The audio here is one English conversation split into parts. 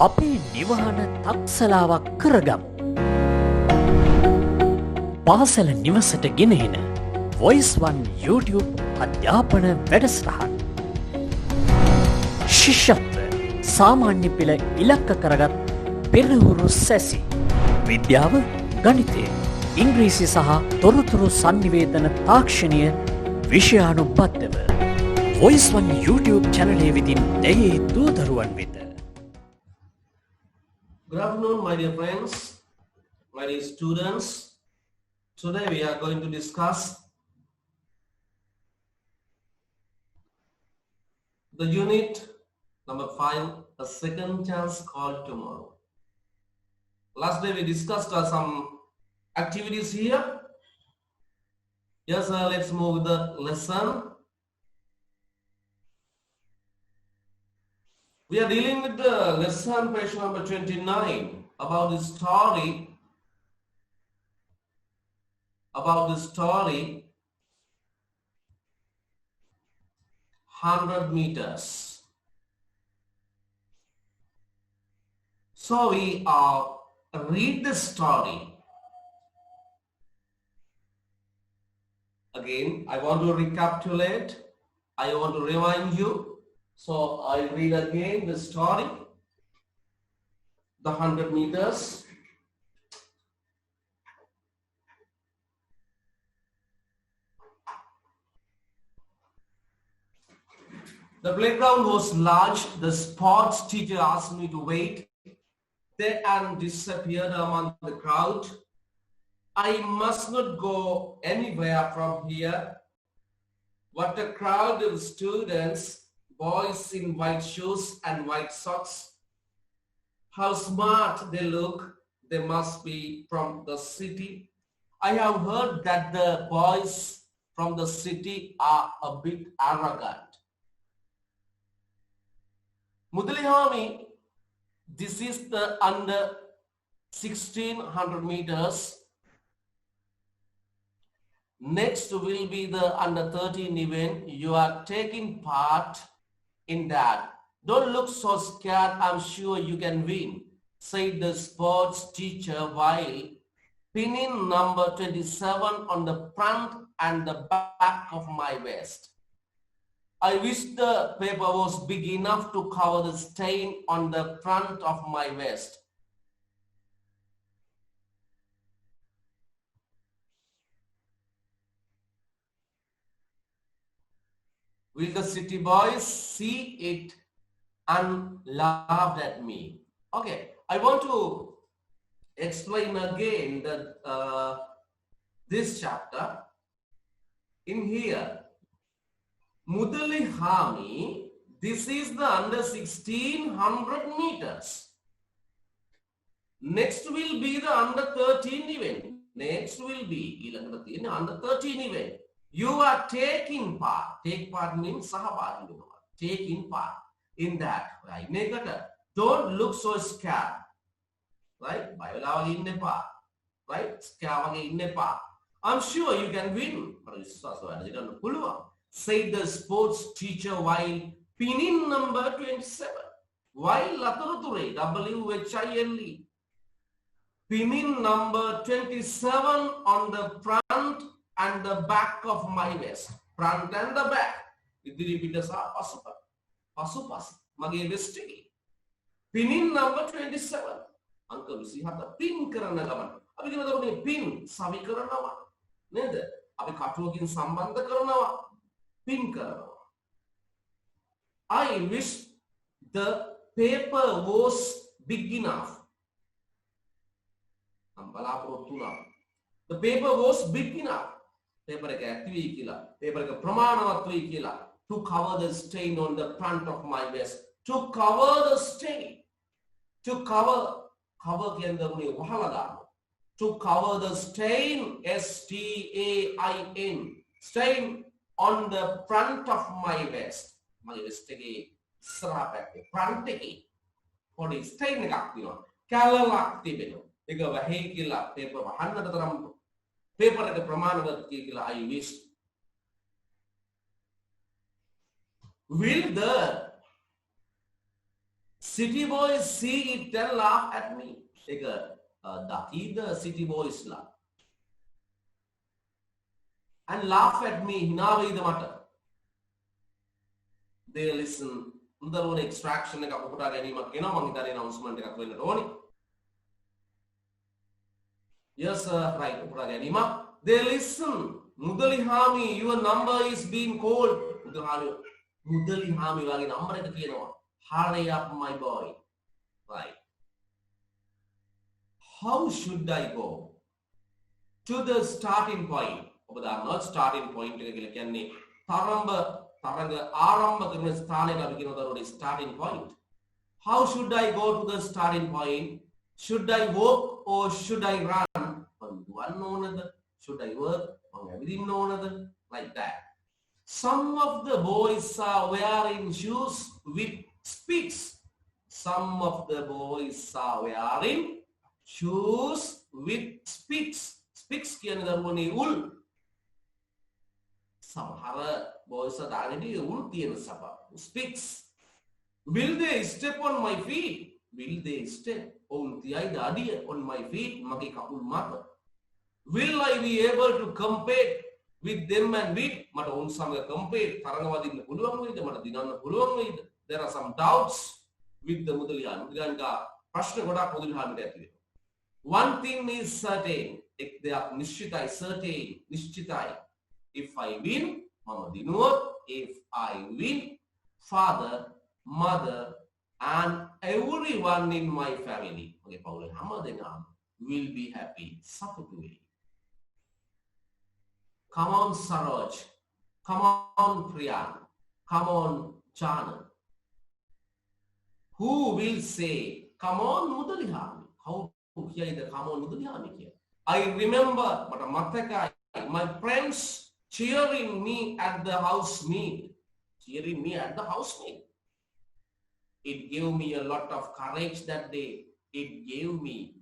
අපේ නිවහන තක්සලාවක් කරගමු. පාසල නිවසට ගෙනහෙන Voice One YouTube අධ්‍යාපන වැඩසටහන්. ශිෂ්‍යත්ව සාමාන්‍ය පෙළ ඉලක්ක කරගත් පෙරහුරු සැසි. විද්‍යාව, ගණිතය, ඉංග්‍රීසි සහ තොරතුරු සංනිවේදන තාක්ෂණය විෂයානුබද්ධව Voice One YouTube channel වෙතින් දැයේ දූදරුවන් වෙත. Good afternoon, my dear friends, my dear students. Today we are going to discuss the unit number 5, a second chance called tomorrow. Last day we discussed some activities here. Yes, let's move with the lesson. We are dealing with the lesson page number 29 about the story 100 meters. So we read the story. Again, I want to recapitulate. I want to remind you. So I'll read again the story, the 100 meters. The playground was large. The sports teacher asked me to wait there and disappeared among the crowd. I must not go anywhere from here. What a crowd of students. Boys in white shoes and white socks. How smart they look. They must be from the city. I have heard that the boys from the city are a bit arrogant. Mudalihami, this is the under 1600 meters. Next will be the under 13 event. You are taking part in that. Don't look so scared. I'm sure you can win, said the sports teacher while pinning number 27 on the front and the back of my vest. I wish the paper was big enough to cover the stain on the front of my vest. Will the city boys see it and laughed at me? Okay, I want to explain again that this chapter. In here, Mudali Hami, this is the under 1600 meters. Next will be the under 13 event. Next will be under 13 event. You are taking part. Take part means sahabadi. Taking part in that. Right? Don't look so scared. Right? Right? Scared. I'm sure you can win. Said the sports teacher while pinning number 27. While Laturuture, WHILE. Pinning number 27 on the front and the back of my vest. Front and the back. Idiri pidasa pasu mage vest එක. Pinning number 27. අංක 27 pin කරන ගමන. අපි කියනවා මේ pin සවි කරනවා. නේද? අපි කටුවකින් සම්බන්ධ කරනවා. Pin කරනවා. I wish the paper was big enough. The paper was big enough. Paper එක ඇති වෙයි කියලා. Paper එක ප්‍රමාණවත් වෙයි කියලා. To cover the stain on the front of my vest. To cover the stain. To cover කියන්නේ උනේ වහලා දාන්න. To cover the stain, STAIN. Stain on the front of my vest. මගේ vest එකේ ඉස්සරහා පැත්තේ front එකේ පොඩි stain එකක් තියෙනවා. කැලලක් තිබෙනවා. ඒක වහේ කියලා paper වහන්නට තරම් paper එක ප්‍රමාණවත් කියලා I wish. Will the City boys see it and laugh at me. Ek dakida city boys la. And laugh at me. Hina veida mata. They listen. Undarone extraction එක අපුටා ගැනීමක් වෙනවා මම හිතන්නේ announcement එකක් වෙන්නට ඕනේ. Yes sir, right. අපුටා ගැනීමක්. They listen. Mudali Hami, your number is being called. Mudali Hami වගේ number එක කියනවා. Hurry up my boy. Right. How should I go to the starting point? ඔබ දන්නවා starting point එක කියලා කියන්නේ ආරම්භ කරන ස්ථානයට අපි කියනවා දරුවනේ starting point. How should I go to the starting point? Should I walk or should I run? දුවන්න ඕනද? Should I work? මම ඇවිදින්න ඕනද? Like that. Some of the boys are wearing shoes with speaks. Some of the boys are wearing shoes with speaks. Speaks කියන්නේ දරුවනේ උල්. සමහර boys are දාන්නේ උල් තියෙන සපා. Speaks. Will they step on my feet? Will they step on තියයිද අඩිය on my feet? මගේ කකුල් මත. Will I be able to compete with them and with? මට උන් සමග compete තරඟ වදින්න පුළුවන් වෙයිද? මට දිනන්න පුළුවන් වෙයිද? There are some doubts with the මුදලියාන්. මුදලියාන්ට ප්‍රශ්න ගොඩක් මුදලියාන්ට ඇති වෙනවා. One thing is certain. එක් දෙයක් නිශ්චිතයි certain නිශ්චිතයි. If I win, mama dinuot. If I win, father, mother, and everyone in my family, okay, Paul, will be happy. Saputui. Come on, Saroj. Come on, Priyan. Come on, Chana. Who will say, come on, Mudalihami? How here is the come on, Mudalihami here? I remember, but my friends cheering me at the house meet. Cheering me at the house meet. It gave me a lot of courage that day. It gave me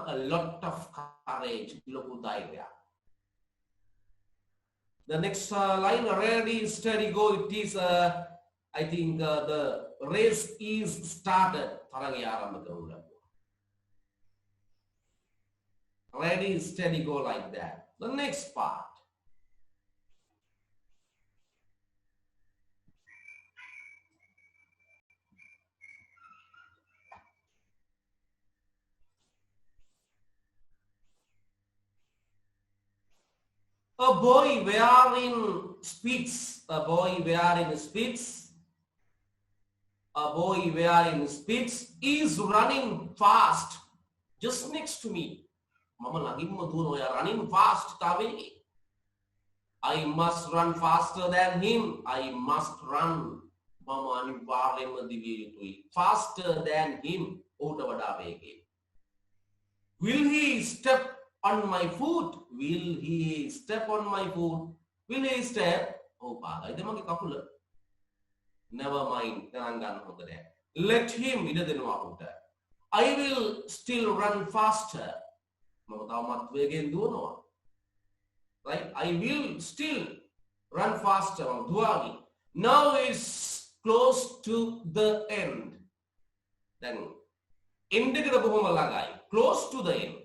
a lot of courage. The next line, ready, steady, go. It is, I think the race is started. Ready, steady, go like that. The next part. A boy wearing specs. A boy wearing specs. A boy wearing specs is running fast just next to me. Mama lagimma duwanoya running fast tawegi. I must run faster than him. I must run. Mama aniwaryයෙන්ම දිවිය යුතුයි. Faster than him. ඌට වඩා වේගයෙන්. Will he step on my foot? Will he step on my foot? Will he step? Oh, පාදයිද මගේ කකුල? Never mind. ගණන් ගන්න හොඳ නෑ. Let him ඉඩ දෙනවා ඌට. I will still run faster. මම තවමත් වේගයෙන් දුවනවා. Right? I will still run faster. මම දුවාවි. Now it's close to the end. Then end එකට බොහොම ළඟයි. Close to the end.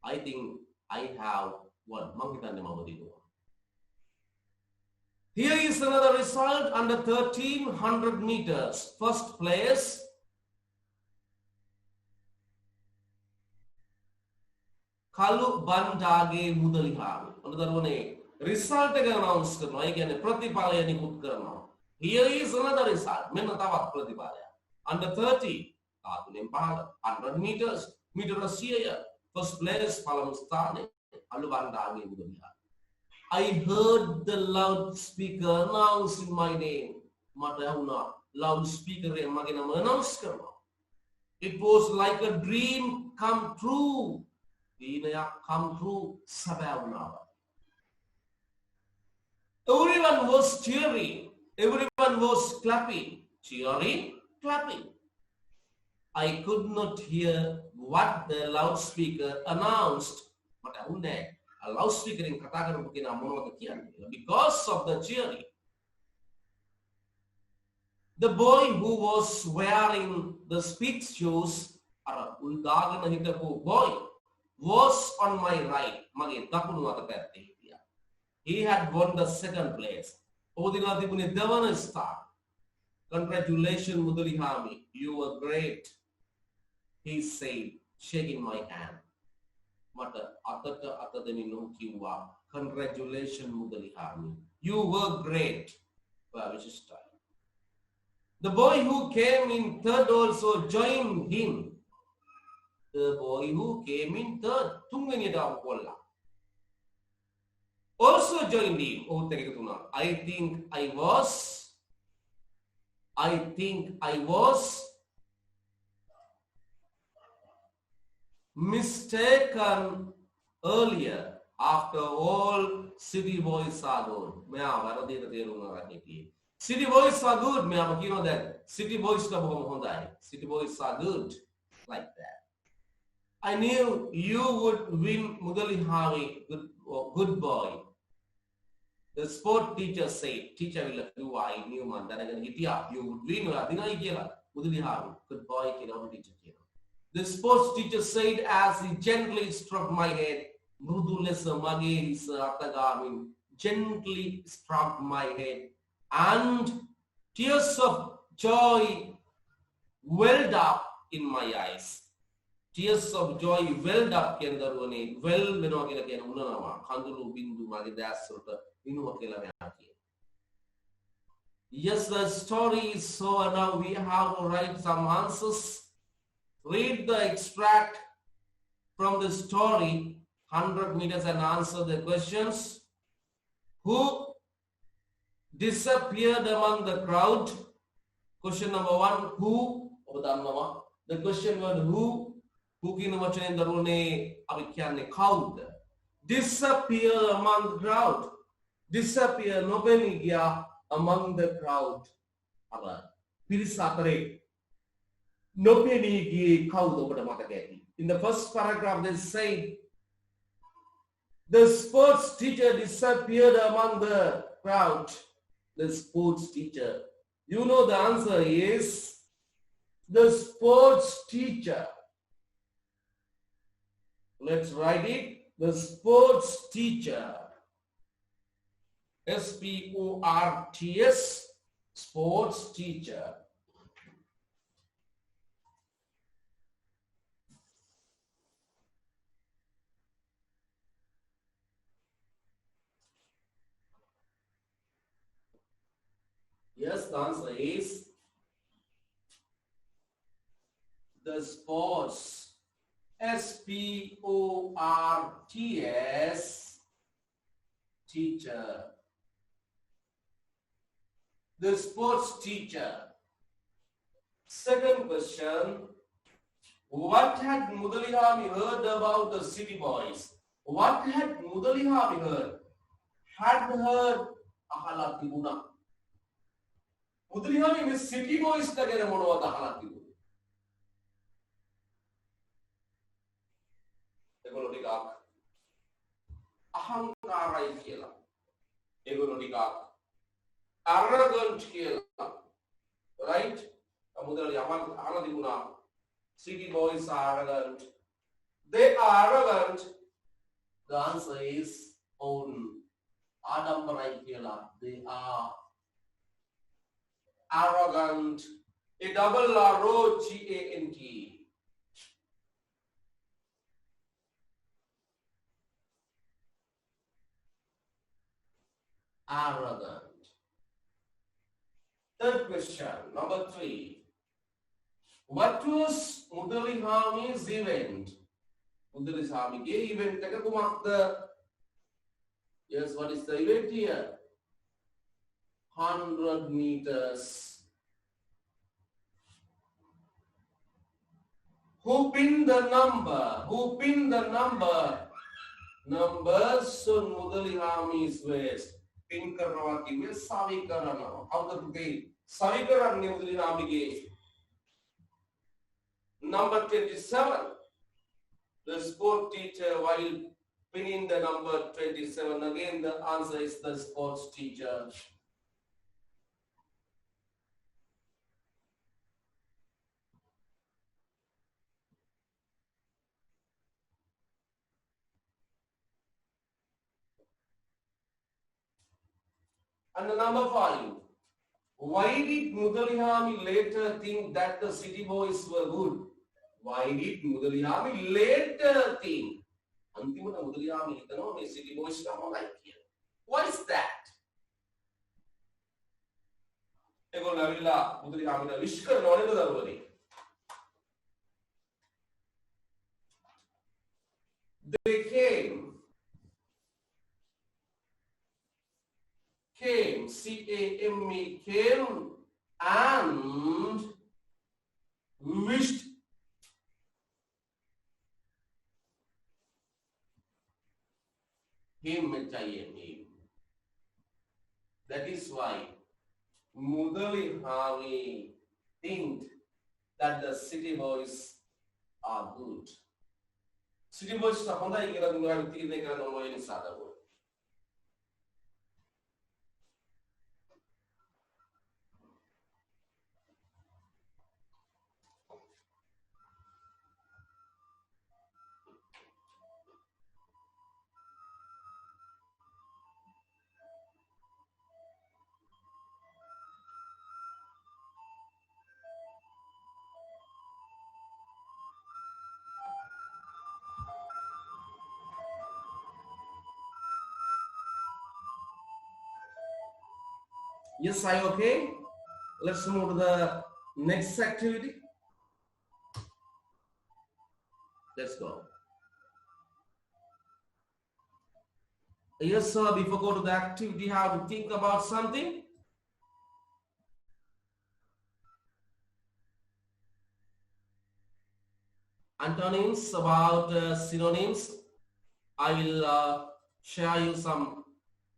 I think I have won. මම හිතන්නේ මම දිනුවා. Here is another result under 1300 meters. First place Kalu Bandage Mudalihami. Another result එක announce කරනවා. ඒ කියන්නේ ප්‍රතිඵලය නිකුත් කරනවා. Here is another result. මෙන්න තවත් ප්‍රතිඵලයක්. Under 30 කාතුලෙන් පහළ 100 meters. Meter 100. First place පළමු ස්ථානයේ Kalu Bandage Mudalihami. I heard the loudspeaker announcing my name. මට ඇහුණා loudspeaker එකෙන් මගේ නම announce කරනවා. It was like a dream come true. දීනයක් come true සැබෑ වුණා. Everyone was cheering. Everyone was clapping. Cheering, clapping. I could not hear what the loudspeaker announced. මට ඇහුන්නේ a loudspeaker in කතා කරපු කෙනා මොනවද කියන්නේ? Because of the cheering. The boy who was wearing the speed shoes, boy, was on my right. He had won the second place. Congratulations, Mudalihami. You were great. He said, shaking my hand. Congratulations, Mudalihami. You were great. The boy who came in third also joined him. The boy who came in third also joined him. I think I was mistaken earlier. After all, city boys are good. City boys are good. You know that. City boys are good. Like that. I knew you would win, Mudalihami, good boy. The sport teacher said, teacher will do I knew man that I can hit you would win. Mudalihami, good boy, teacher. The sports teacher said as he gently struck my head, gently struck my head, and tears of joy welled up in my eyes. Tears of joy welled up Yes, the story is so, and now we have to write some answers. Read the extract from the story, 100 meters, and answer the questions. Who disappeared among the crowd? Question number 1, who? The question was who? Who disappear among the crowd. Disappear among the crowd. In the first paragraph they say the sports teacher disappeared among the crowd. The sports teacher. You know the answer is the sports teacher. Let's write it. The sports teacher. S-P-O-R-T-S. Sports teacher. Yes, the answer is the sports. S-P-O-R-T-S teacher. The sports teacher. Second question. What had Mudalihami heard about the city boys? What had Mudalihami heard? Had heard ahala tibuna. Mudalihami මේ city boys ට ගැන මොනවද අහලා තිබුණේ? ඒගොල්ලෝ ටිකක් අහංකාරයි කියලා. ඒගොල්ලෝ ටිකක් arrogant කියලා. Right? මුදලි අහලා තිබුණා. City boys are arrogant. They are arrogant. The answer is on. ආඩම්බරයි කියලා. They are arrogant. A-double-R-O-G-A-N-T. Arrogant. Third question, number 3. What was Mudalihami's event? Mudalihami's event. Yes, what is the event here? 100 meters. Who pinned the number? Who pinned the number? Numbers on Mudalihami's waist. Pin karnawa kiwe savi karana. How the day savi karanne Mudalihamige. Number 27. The sport teacher while pinning the number 27. Again, the answer is the sports teacher. And the number 5. Why did Mudalihami later think that the city boys were good? Why did Mudalihami later think? Antimata Mudalihami hitano me city boys la hondai kiya. Why is that? Egol navilla Mudalihami la wish karana neda daruwani. They came, C-A-M-E, came and wished him, him. That is why Mudalihami think that the city boys are good. City boys sa hondai kira gunung tigne kira nomo ini sada bo. Yes, I okay. Let's move to the next activity. Let's go. Yes, sir. Before go to the activity, you have to think about something. Antonyms, about synonyms. I will share you some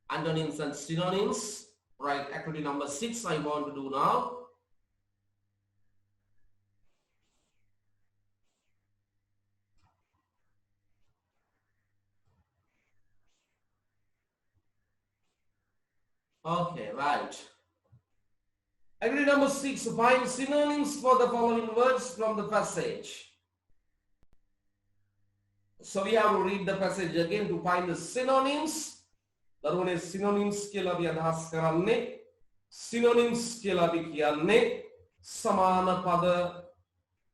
antonyms and synonyms. Right, activity number 6 I want to do now. Okay, right. Activity number 6, find synonyms for the following words from the passage. So we have to read the passage again to find the synonyms. Darwane synonyms kela bi adhas karanne. Synonyms kela bi kiyanne samana pada.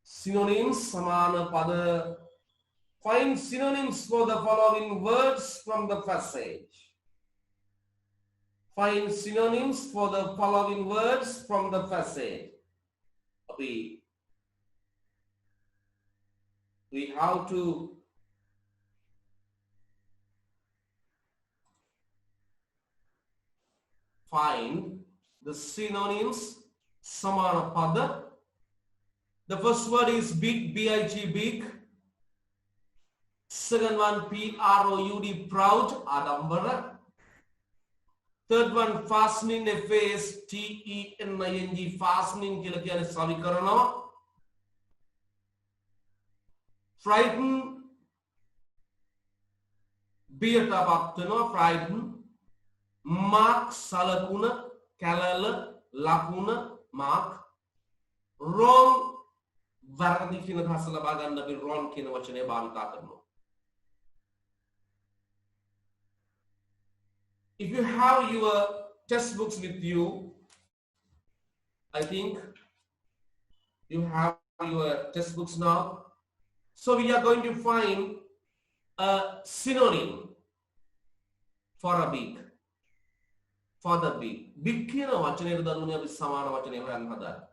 Synonyms samana pada. Find synonyms for the following words from the passage. Find synonyms for the following words from the passage. We have to find the synonyms samana pada. The first word is big, B-I-G, big. Second one, P-R-O-U-D, proud, adambara. Third one, fastening, F-A-S-T-E-N-I-N-G, fastening, kila kiyane savikarana. Frighten, biyata bhaktana, frighten. Mark, salakuna, kalala, lakuna, mark. Wrong, varadi kina bhasa laba ganna bi wrong kina wachane bhavita karna. If you have your textbooks with you, I think you have your textbooks now. So we are going to find a synonym for a big. For the big. Big kina wachane darunya bi samana wachane hoyan hada.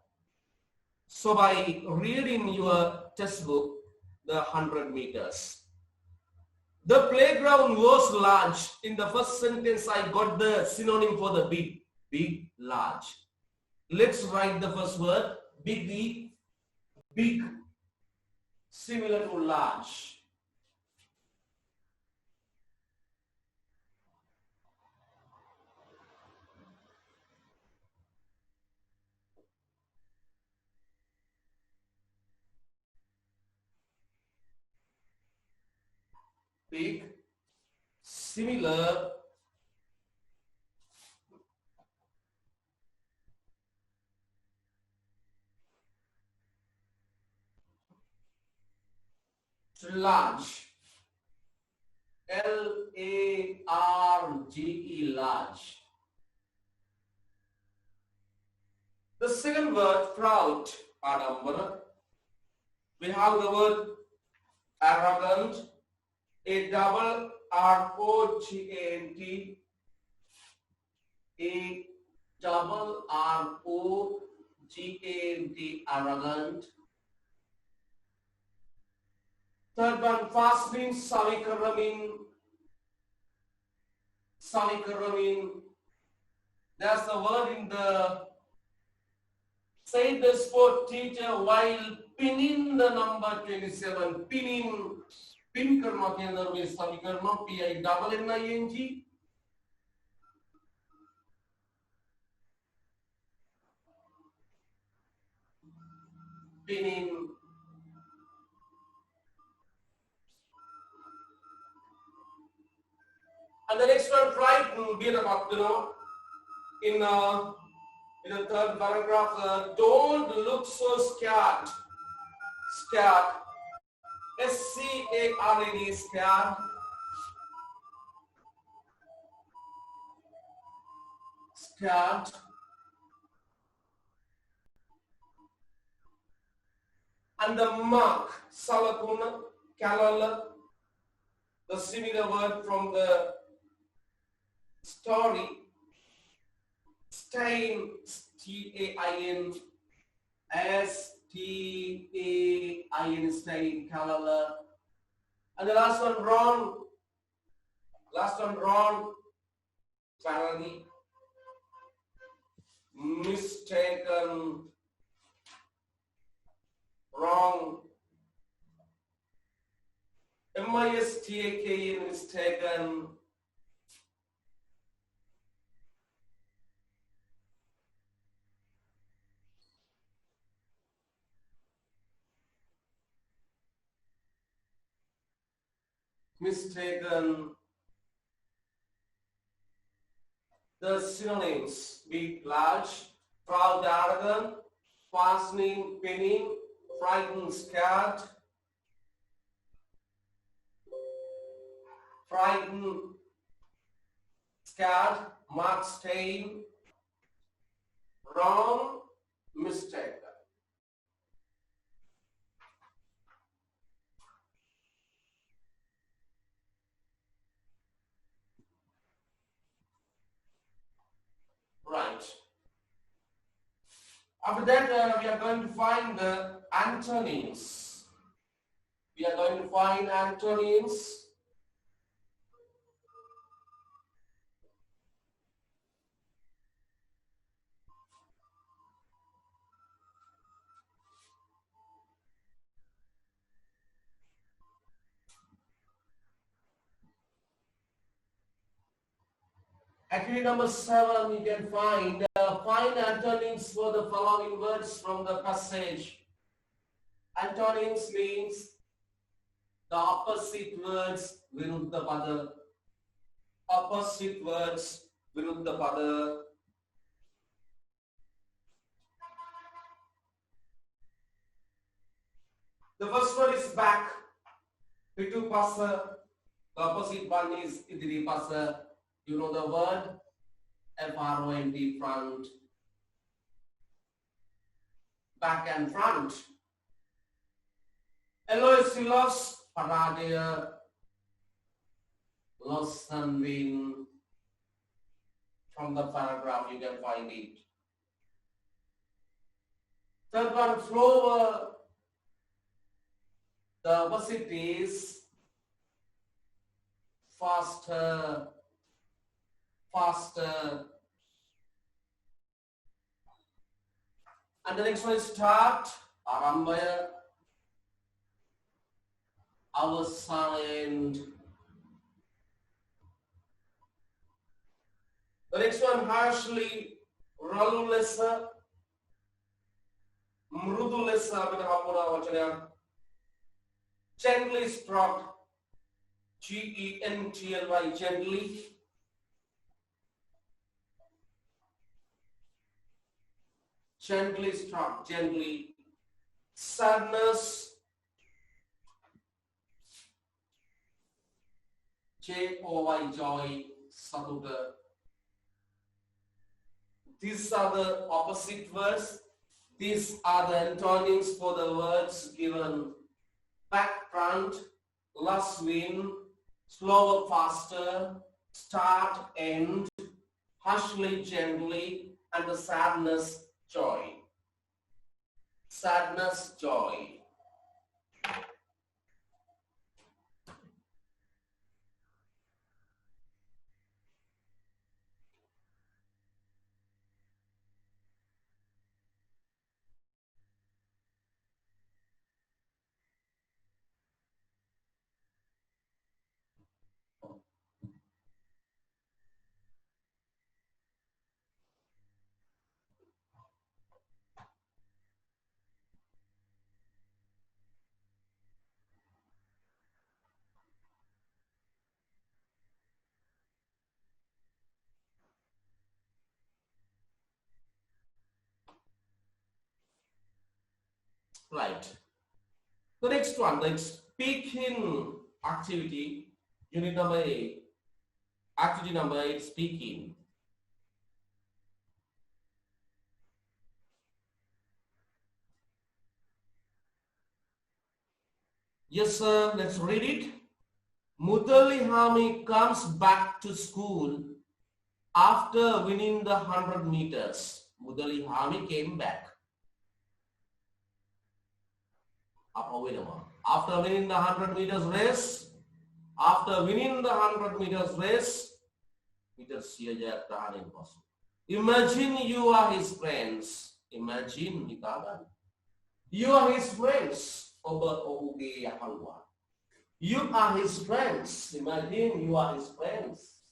So by reading your textbook, the 100 meters. The playground was large. In the first sentence, I got the synonym for the big. Big, large. Let's write the first word. Big, big, similar to large. Big, similar to large. L-A-R-G-E, large. The second word, proud, adambana. We have the word arrogant, a double R-O-G-A-N-T, a double R-O-G-A-N-T, arrogant. Third one, fasting, savikaramin. That's the word in the Say the sport teacher while pinning the number 27. Pinning. Pin karma ke andar mein savikarma, P-I-double-N-I-N-G. Pinning. And the next one, pride, be about, in the third paragraph, don't look so scared. Scared. S-C-A-R-E-D, scared. Scared. And the mark, salakuna, kalala, the similar word from the story, stain, T-A-I-N, S-T-A-I-N, stain, kalala. And the last one, wrong. Parani, mistaken, wrong. M-I-S-T-A-K-E, mistaken. Mistaken. The synonyms: be large, proud, arrogant, fastening, pinning, frightened, scared, mark, stain, wrong, mistaken. Right. After that, we are going to find the antonyms. Activity number 7, you can find antonyms for the following words from the passage. Antonyms means the opposite words, viruddha pada. Opposite words, viruddha pada. The first one is back, pitu pasa. The opposite one is idri pasa. You know the word, F-R-O-N-T, front, back and front. Eloisilos, paradea, los sunbeam. From the paragraph you can find it. Third one, flower. The opposite is faster. And the next one is start, arambaya, avasan. The next one, harshly, ralulesa, mrudulesa, gently struck, G-E-N-T-L-Y, gently. Gently struck, gently. Sadness, J-O-Y, joy, saduta. These are the opposite words. These are the antonyms for the words given: back, front, less wind, slower, faster, start, end, hushly, gently, and the sadness, joy. Sadness, joy. Right. The next one, like speaking activity, unit number 8, activity number 8, speaking. Yes, sir, let's read it. Mudalihami comes back to school after winning the 100 meters. Mudalihami came back. After winning the 100 meters race, imagine you are his friends. Imagine you are his friends. You are his friends. Imagine you are his friends.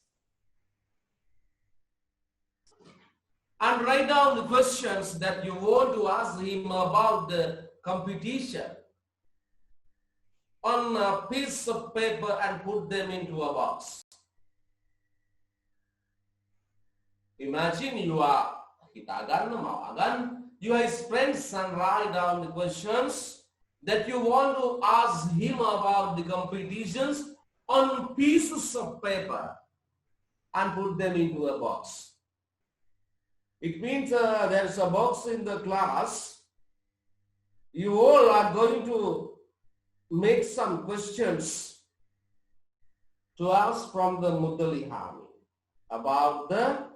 And write down the questions that you want to ask him about the competition on a piece of paper and put them into a box. Imagine you are his friends and write down the questions that you want to ask him about the competitions on pieces of paper and put them into a box. It means there's a box in the class. You all are going to make some questions to ask from the Mudalihami about the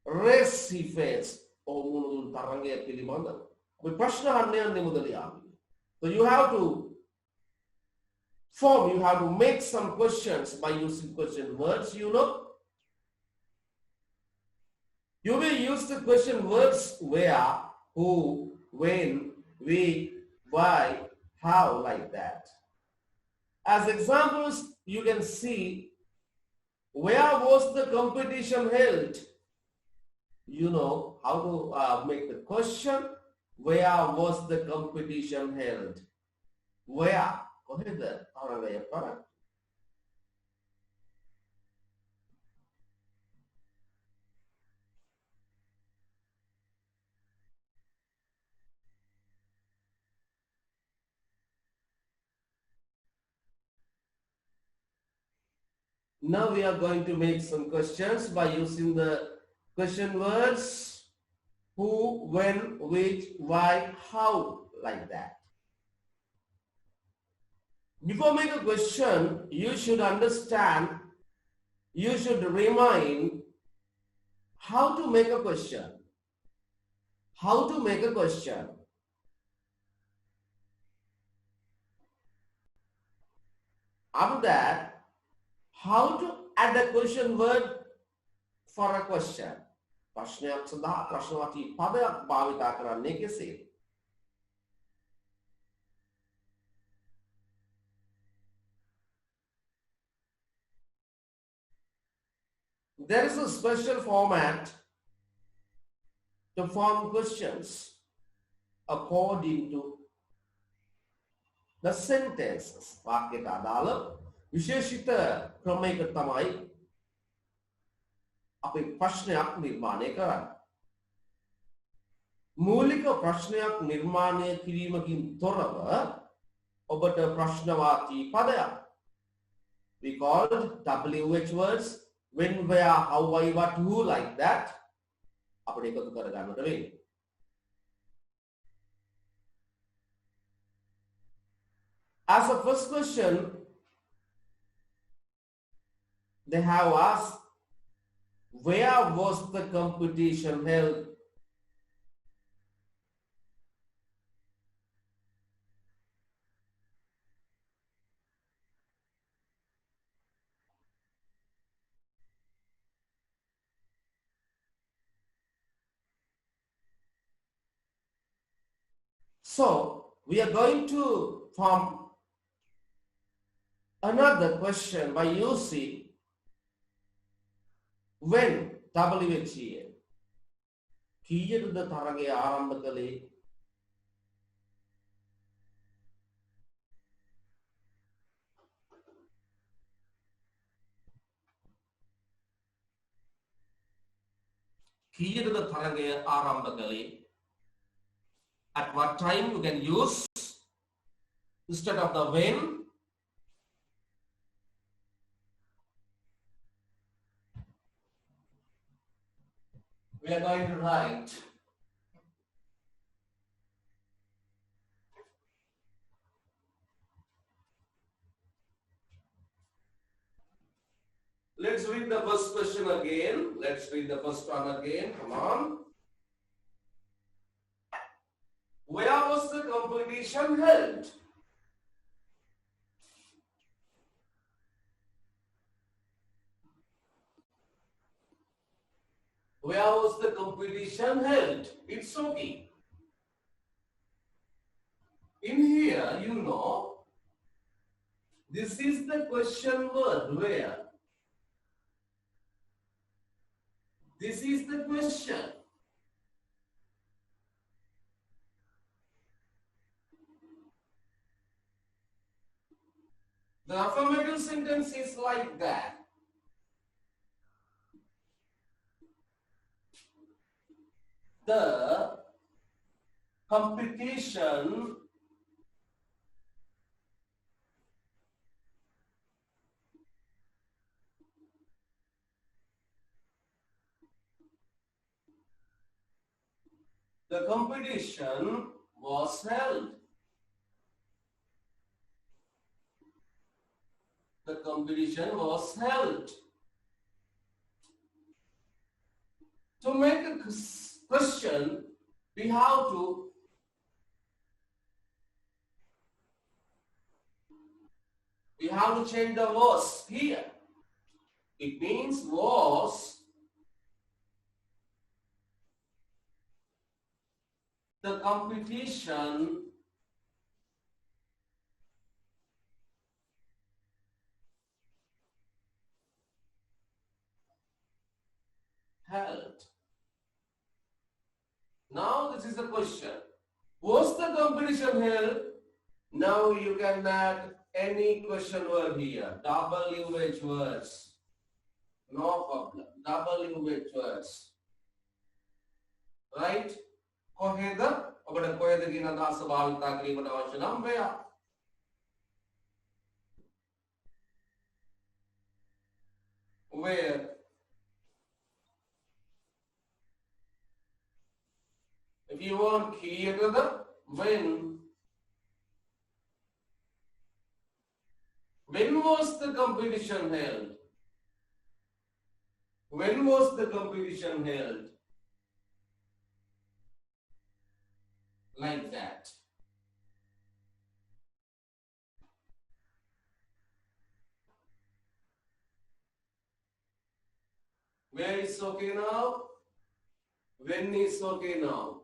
race he faced. So you have to make some questions by using question words, you know. You will use the question words where, who, when, we, why, how, like that. As examples, you can see where was the competition held. You know how to make the question. Where was the competition held? Where? Now we are going to make some questions by using the question words who, when, which, why, how, like that. Before making a question, you should understand, you should remind how to make a question. How to make a question. After that, how to add a question word for a question. ප්‍රශ්නයක් සඳහා ප්‍රශ්නවාචී පදයක් භාවිතා කරන්නේ කෙසේ? There is a special format to form questions according to the sentences. වාක්‍යයට අදාළ විශේෂිත ක්‍රමයක තමයි අපි ප්‍රශ්නයක් නිර්මාණය කරන්නේ. මූලික ප්‍රශ්නයක් නිර්මාණය කිරීමකින් තොරව ඔබට ප්‍රශ්නවාචී පදයක්, we called WH words, when, where, how, why, what, who, like that. අපිට එකතු කරගන්නට වෙන්නේ. As a first question, they have asked, where was the competition held? So we are going to form another question by using when WHEN. කීයටද තරගය ආරම්භ කළේ? කීයටද තරගය ආරම්භ කළේ? At what time you can use instead of the when. We are going to write let's read the first question again. Let's read the first one again. Come on. Where was the competition held? Where was the competition held? It's okay. In here, you know, this is the question word, where. This is the question. The affirmative sentence is like that. The competition was held. The competition was held. To make a question, we have to change the was here. It means was the competition held. Now this is the question. Was the competition held? Now you can add any question word here. WH words. No problem. WH words. Right? කොහෙද? ඔබට කොහෙද කියන අදහස භාවිතා කිරීමට අවශ්‍ය නම් where. Where? If you want කීයටද? When? When was the competition held? When was the competition held? Like that. Where is okay now? When is okay now?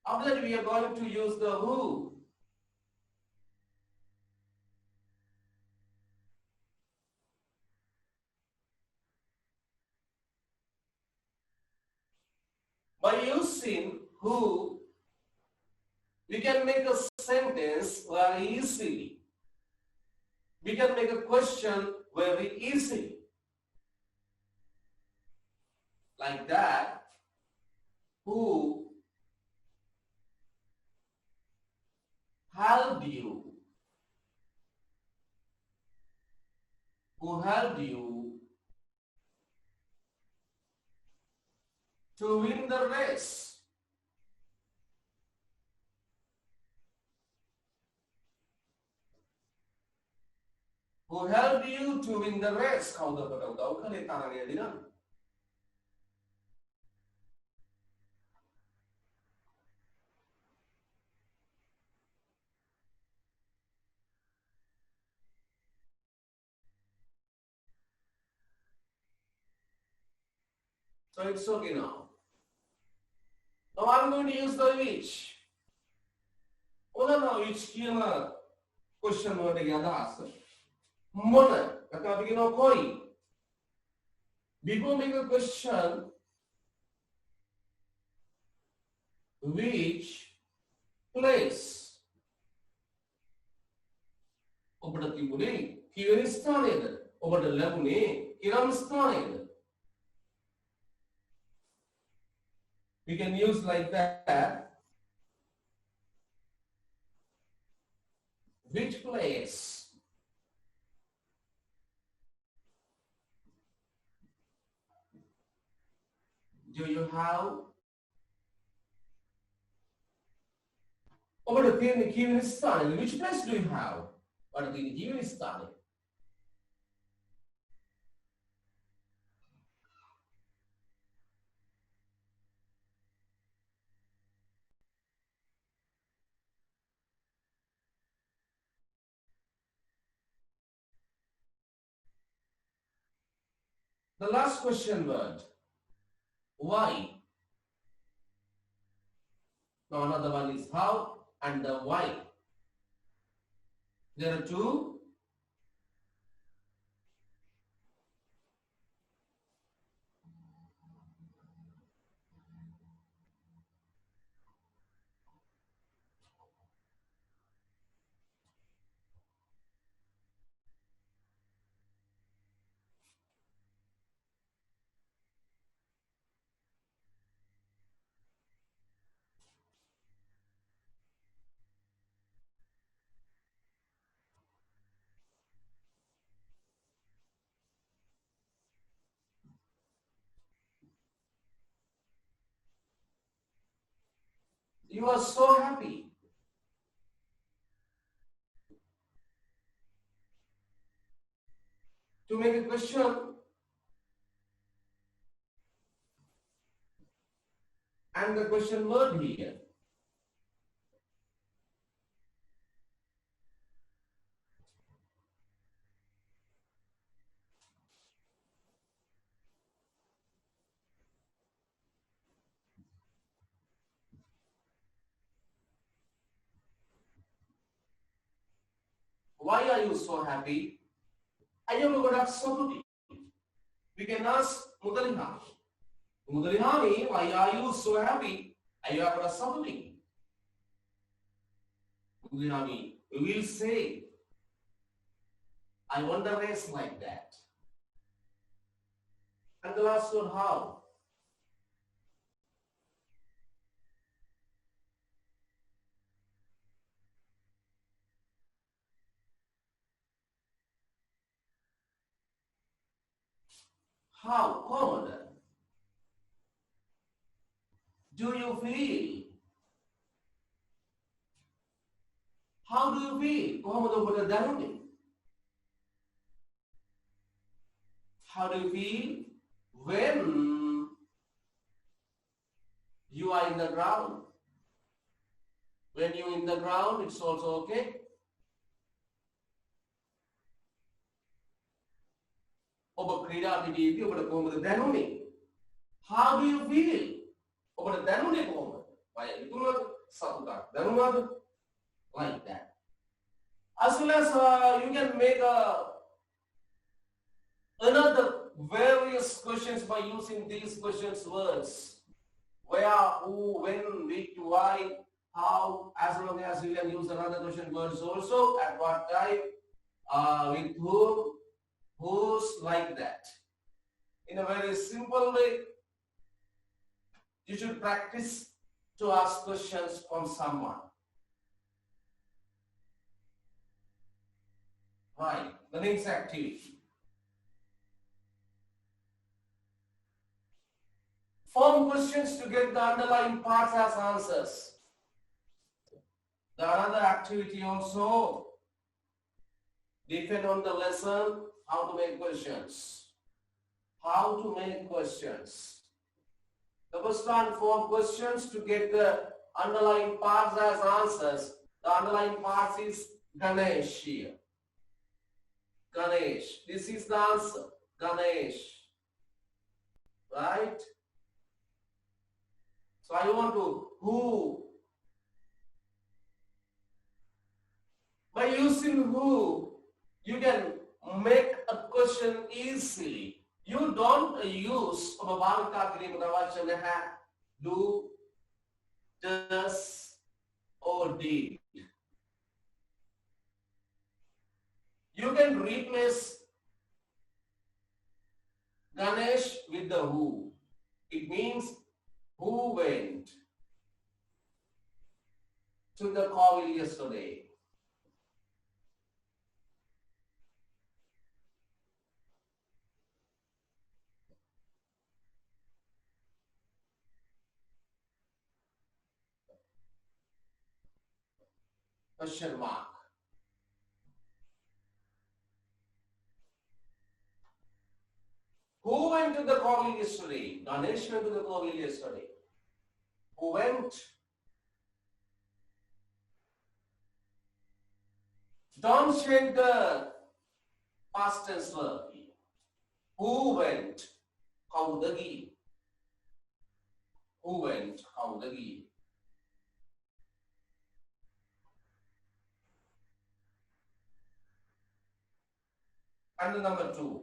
After that, we are going to use the who. By using who we can make a sentence very easily. We can make a question very easily. Like that, who helped you? Who helped you to win the race? Who helped you to win the race? කවුද අපට උදව් කළේ තරණය දිනන්න? So it's okay now. Now I'm going to use the which. Now which කියන question වලට අදහස මොන කතා අපි කියනවා කොයි. Before make a question which place ඔබට තිබුණේ කිවෙන ස්ථානයේද? ඔබට ලැබුණේ කිරම් ස්ථානයේද? We can use like that. Which place? Do you have? Over the Afghanistan, which place do you have? What is the Afghanistan? The last question word. Why? Now another one is how and the why. There are two. You are so happy. To make a question and the question word here. Why are you so happy? I am going to ask somebody. We can ask Mudalihami. Mudalihami, why are you so happy? I am going to ask somebody. Mudalihami, we will say, I want the race like that. And the last one, how? How common do you feel? How do you feel? කොහොමද ඔබට දැනුනේ? How do you feel when you are in the ground? When you're in the ground, it's also okay. ඔබ ක්‍රීඩා පිටියේදී ඔබට කොහොමද දැනුනේ? How do you feel? ඔබට දැනුනේ කොහොමද? බය හිතුණාද? සතුටක් දැනුණාද? Like that. As well as you can make another various questions by using these questions words. where, who, when, which, why, how, as long as you can use another question words also, at what time, with whom, whose, like that. In a very simple way, you should practice to ask questions from someone. Right, the next activity. Form questions to get the underlying parts as answers. The another activity also depend on the lesson, how to make questions. How to make questions. The first one, form questions to get the underlying parts as answers. The underlying parts is Ganesh here. Ganesh. This is the answer. Ganesh. Right? So I want to who. By using who, you can make a question easily. You don't use do, does, or did. You can replace Ganesh with the who. It means who went to the Kovil yesterday. Question mark. Who went to the Kovil yesterday? Ganesh went to the Kovil yesterday. Who went? Don't change the past tense verb. Who went? Kaudagi. Who went? Kaudagi. And the number 2.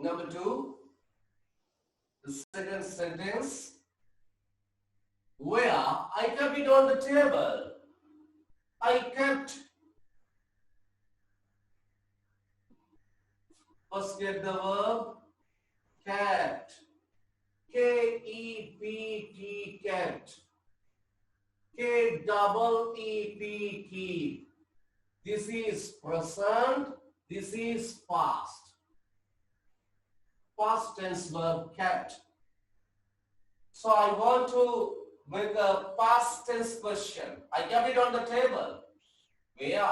Number 2, the second sentence, where I kept it on the table. I kept. First get the verb kept. K-E-P-T, kept. K-double-E-P, keep. This is present. This is past. Past tense verb kept. So I want to make a past tense question. I kept it on the table. Where?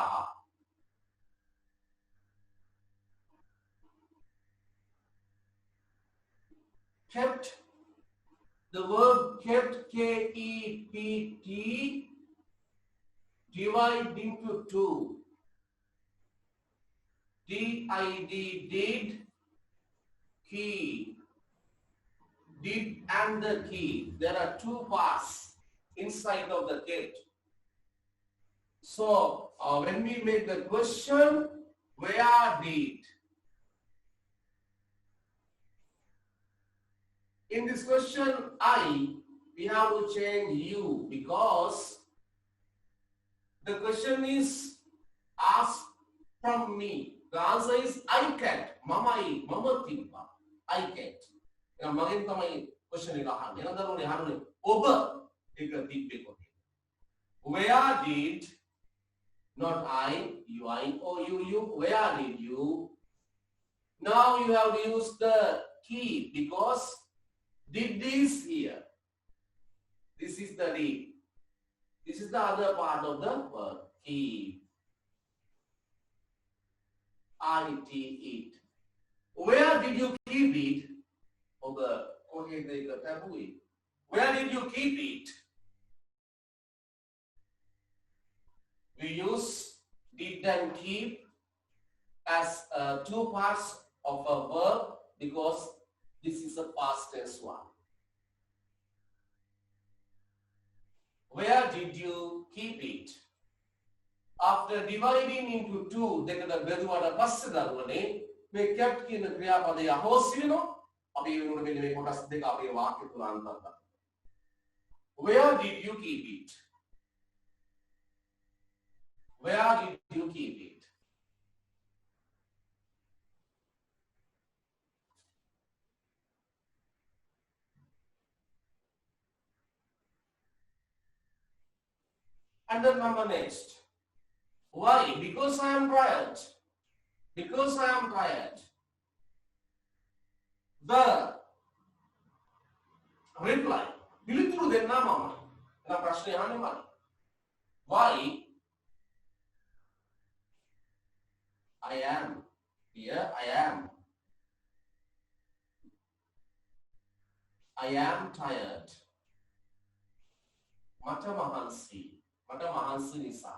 Kept. The verb kept, K-E-P-T, divide into 2. D-I-D, did. Key. Did and the key. There are 2 parts inside of the kept. So when we make the question, where did? In this question, we have to change you because the question is asked from me. The answer is I kept. Mama timpa. I kept. Magin tamay question ila han. Yana darone hanune oba eka did. Where did, not I, you, I, or you, where did you? Now you have to use the key because did this here. This is the did. This is the other part of the verb. Keep. I-T, it. Where did you keep it? Where did you keep it? We use did and keep as two parts of a verb because this is a past tense one. Where did you keep it? After dividing into two, they could have been what a passadar may kept in the Kriyapadaya Hosino. Where did you keep it? Where did you keep it? And then number next. Why? Because I am tired. Because I am tired. The reply. Why? I am. Here I am. I am tired. Mata mahansi. Mata mahansi nisa.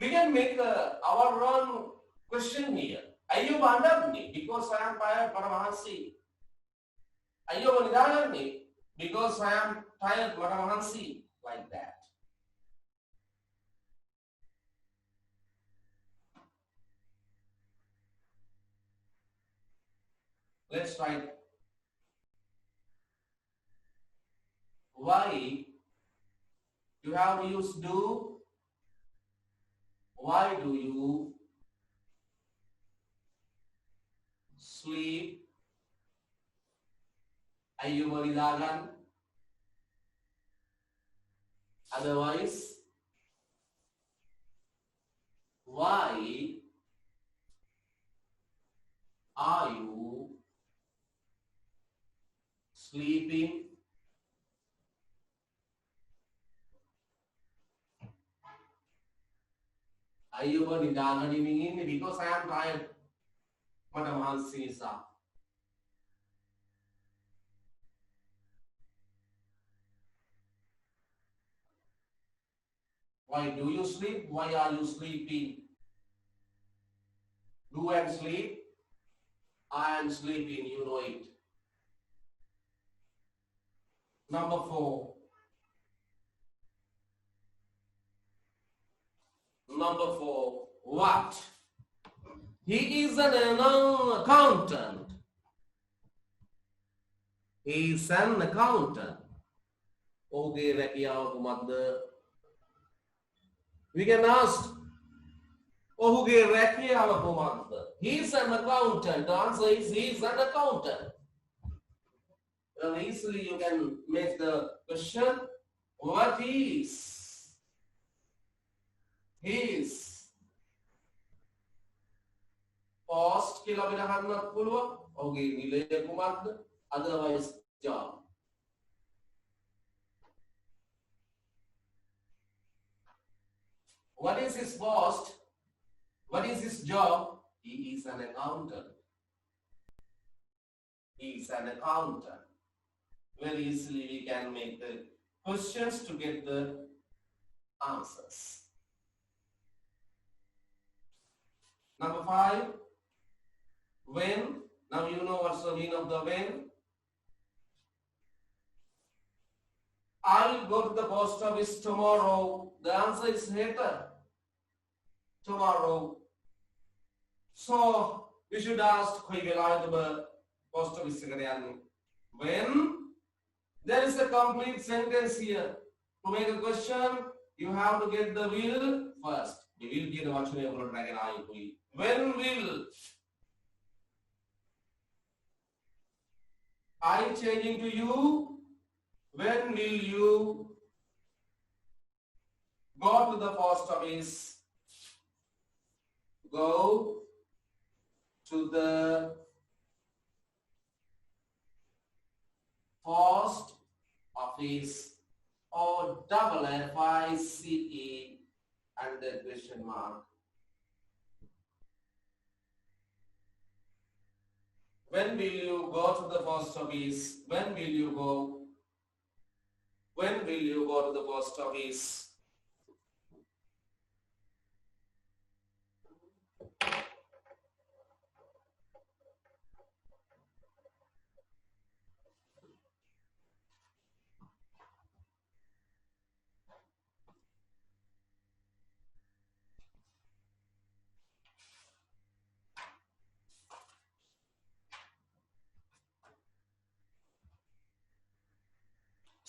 We can make our own question here. Ayub under me because I am tired, Paramahansi. Ayub under me because I am tired, Paramahansi. Like that. Let's try. Why you have used do? Why do you sleep? Ayub nidagan. Otherwise, why are you sleeping? Ayub nidagan meaning because I am tired. Paramahansi nisa. Why do you sleep? Why are you sleeping? Do and sleep. I am sleeping, you know it. Number 4. Number 4. What? He is an accountant. He is an accountant. Okay, we can ask, he is an accountant. The answer is he is an accountant. And easily you can make the question, what is his post? Otherwise job. What is his post? What is his job? He is an accountant. He is an accountant. Very easily we can make the questions to get the answers. Number 5. When? Now you know what's the meaning of the when. I'll go to the post office tomorrow. The answer is later. Tomorrow. So we should ask the post office when. There is a complete sentence here. To make a question, you have to get the will first. The will get the when will I change into you? When will you go to the post office? Go to the post office, or double FICE and the question mark. When will you go to the post office? When will you go? When will you go to the post office?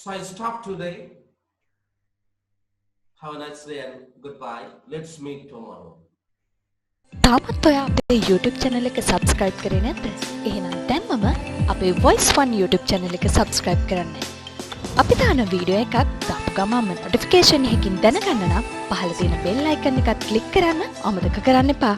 So I stop today. Have a nice day and goodbye. Let's meet tomorrow. තාමත් ඔයා අපේ YouTube channel එක subscribe කරේ නැද්ද? එහෙනම් දැන්මම අපේ Voice One YouTube channel එක subscribe කරන්න. අපි දාන වීඩියෝ එකක් දාපු ගමන්ම notification එකකින් දැනගන්න නම් පහළ තියෙන bell icon එකත් click කරන්න අමතක කරන්න එපා.